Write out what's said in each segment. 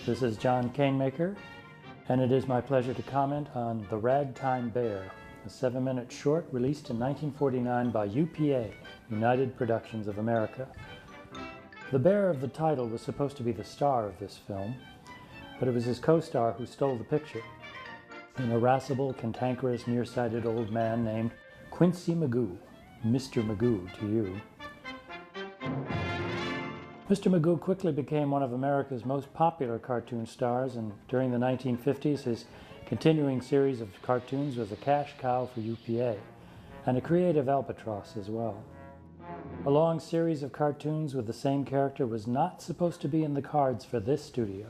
This is John Canemaker, and it is my pleasure to comment on The Ragtime Bear, a 7-minute short released in 1949 by UPA, United Productions of America. The bear of the title was supposed to be the star of this film, but it was his co-star who stole the picture, an irascible, cantankerous, nearsighted old man named Quincy Magoo, Mr. Magoo to you. Mr. Magoo quickly became one of America's most popular cartoon stars, and during the 1950s his continuing series of cartoons was a cash cow for UPA, and a creative albatross as well. A long series of cartoons with the same character was not supposed to be in the cards for this studio.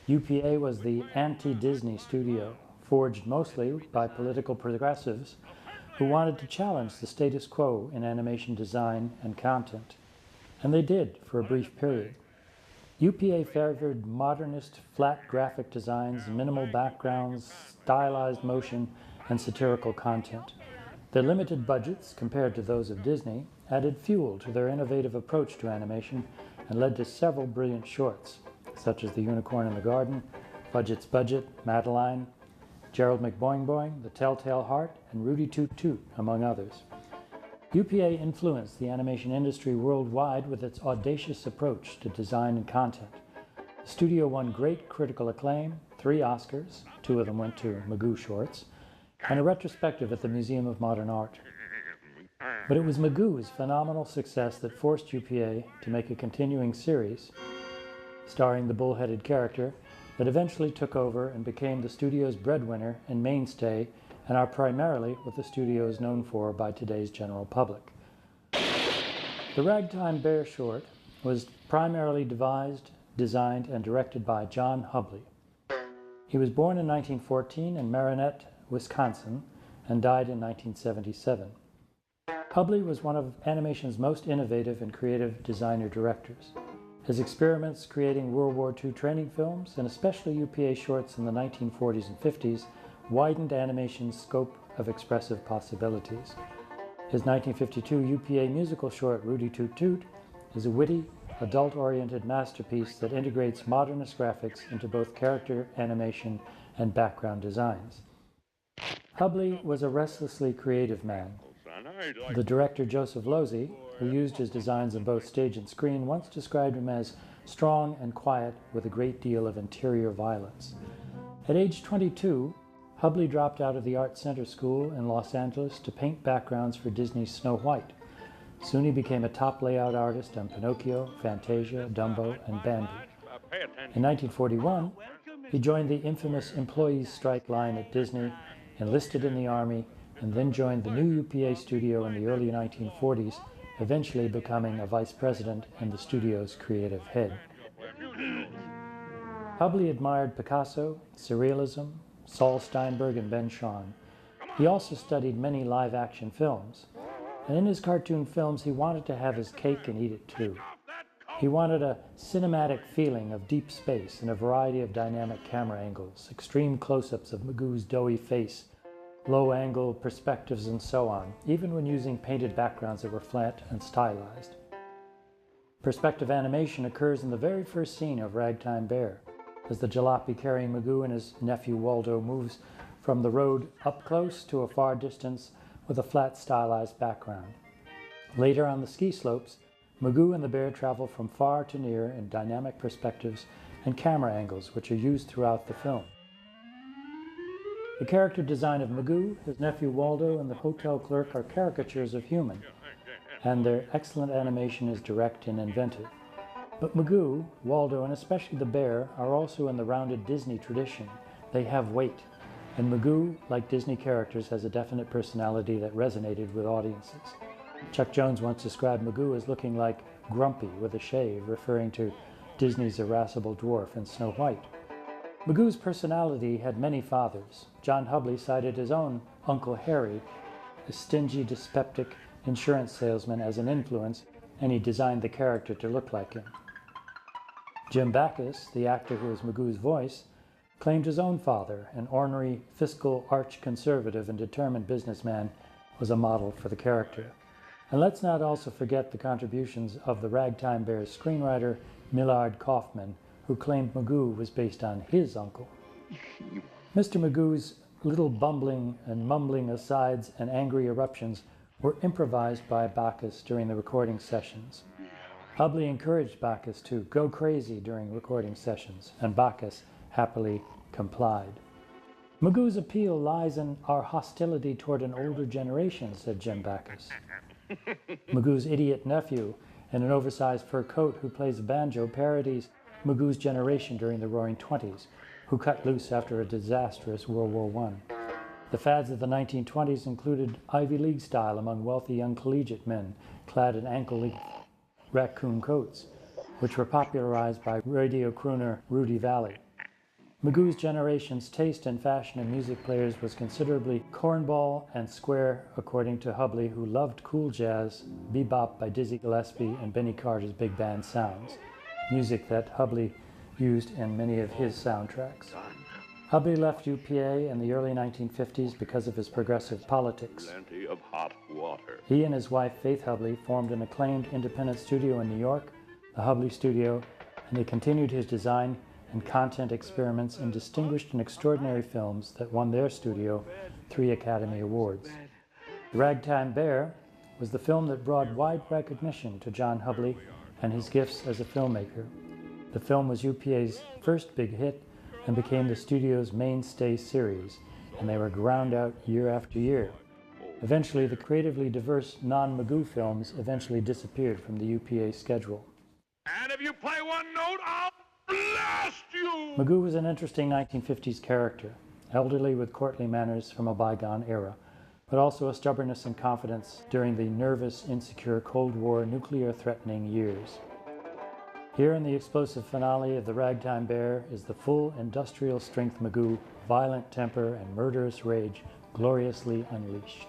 UPA was the anti-Disney studio, forged mostly by political progressives who wanted to challenge the status quo in animation design and content. And they did for a brief period. UPA favored modernist, flat graphic designs, minimal backgrounds, stylized motion, and satirical content. Their limited budgets, compared to those of Disney, added fuel to their innovative approach to animation and led to several brilliant shorts, such as The Unicorn in the Garden, Budget's Budget, Madeline, Gerald McBoing Boing, The Telltale Heart, and Rudy Toot Toot, among others. UPA influenced the animation industry worldwide with its audacious approach to design and content. The studio won great critical acclaim, 3 Oscars, 2 of them went to Magoo shorts, and a retrospective at the Museum of Modern Art. But it was Magoo's phenomenal success that forced UPA to make a continuing series starring the bull-headed character that eventually took over and became the studio's breadwinner and mainstay, and are primarily what the studio is known for by today's general public. The Ragtime Bear short was primarily devised, designed, and directed by John Hubley. He was born in 1914 in Marinette, Wisconsin, and died in 1977. Hubley was one of animation's most innovative and creative designer-directors. His experiments creating World War II training films, and especially UPA shorts in the 1940s and 50s, widened animation's scope of expressive possibilities. His 1952 UPA musical short, Rudy Toot Toot, is a witty, adult-oriented masterpiece that integrates modernist graphics into both character animation and background designs. Hubley was a restlessly creative man. The director Joseph Losey, who used his designs on both stage and screen, once described him as strong and quiet with a great deal of interior violence. At age 22, Hubley dropped out of the Art Center School in Los Angeles to paint backgrounds for Disney's Snow White. Soon he became a top layout artist on Pinocchio, Fantasia, Dumbo, and Bambi. In 1941, he joined the infamous employees' strike line at Disney, enlisted in the Army, and then joined the new UPA studio in the early 1940s, eventually becoming a vice president and the studio's creative head. Hubley admired Picasso, Surrealism, Saul Steinberg, and Ben Shahn. He also studied many live-action films, and in his cartoon films he wanted to have his cake and eat it too. He wanted a cinematic feeling of deep space and a variety of dynamic camera angles, extreme close-ups of Magoo's doughy face, low-angle perspectives, and so on, even when using painted backgrounds that were flat and stylized. Perspective animation occurs in the very first scene of Ragtime Bear, as the jalopy carrying Magoo and his nephew Waldo moves from the road up close to a far distance with a flat stylized background. Later on the ski slopes, Magoo and the bear travel from far to near in dynamic perspectives and camera angles which are used throughout the film. The character design of Magoo, his nephew Waldo, and the hotel clerk are caricatures of human, and their excellent animation is direct and inventive. But Magoo, Waldo, and especially the bear are also in the rounded Disney tradition. They have weight, and Magoo, like Disney characters, has a definite personality that resonated with audiences. Chuck Jones once described Magoo as looking like Grumpy with a shave, referring to Disney's irascible dwarf in Snow White. Magoo's personality had many fathers. John Hubley cited his own Uncle Harry, a stingy, dyspeptic insurance salesman, as an influence, and he designed the character to look like him. Jim Backus, the actor who was Magoo's voice, claimed his own father, an ornery, fiscal, arch-conservative and determined businessman, was a model for the character. And let's not also forget the contributions of the Ragtime Bear's screenwriter, Millard Kaufman, who claimed Magoo was based on his uncle. Mr. Magoo's little bumbling and mumbling asides and angry eruptions were improvised by Bacchus during the recording sessions. Hubley encouraged Bacchus to go crazy during recording sessions, and Bacchus happily complied. Magoo's appeal lies in our hostility toward an older generation, said Jim Bacchus. Magoo's idiot nephew in an oversized fur coat who plays a banjo parodies Magoo's generation during the Roaring Twenties, who cut loose after a disastrous World War I. The fads of the 1920s included Ivy League style among wealthy young collegiate men clad in ankle-length raccoon coats, which were popularized by radio crooner Rudy Valley. Magoo's generation's taste in fashion and music players was considerably cornball and square, according to Hubley, who loved cool jazz, bebop by Dizzy Gillespie, and Benny Carter's big band sounds, music that Hubley used in many of his soundtracks. Hubley left UPA in the early 1950s because of his progressive politics. Plenty of hot water. He and his wife, Faith Hubley, formed an acclaimed independent studio in New York, the Hubley Studio, and they continued his design and content experiments in distinguished and extraordinary films that won their studio 3 Academy Awards. The Ragtime Bear was the film that brought wide recognition to John Hubley and his gifts as a filmmaker. The film was UPA's first big hit and became the studio's mainstay series, and they were ground out year after year. Eventually, the creatively diverse non-Magoo films eventually disappeared from the UPA schedule. And if you play one note, I'll blast you! Magoo was an interesting 1950s character, elderly with courtly manners from a bygone era, but also a stubbornness and confidence during the nervous, insecure Cold War, nuclear-threatening years. Here in the explosive finale of The Ragtime Bear is the full industrial-strength Magoo, violent temper and murderous rage gloriously unleashed.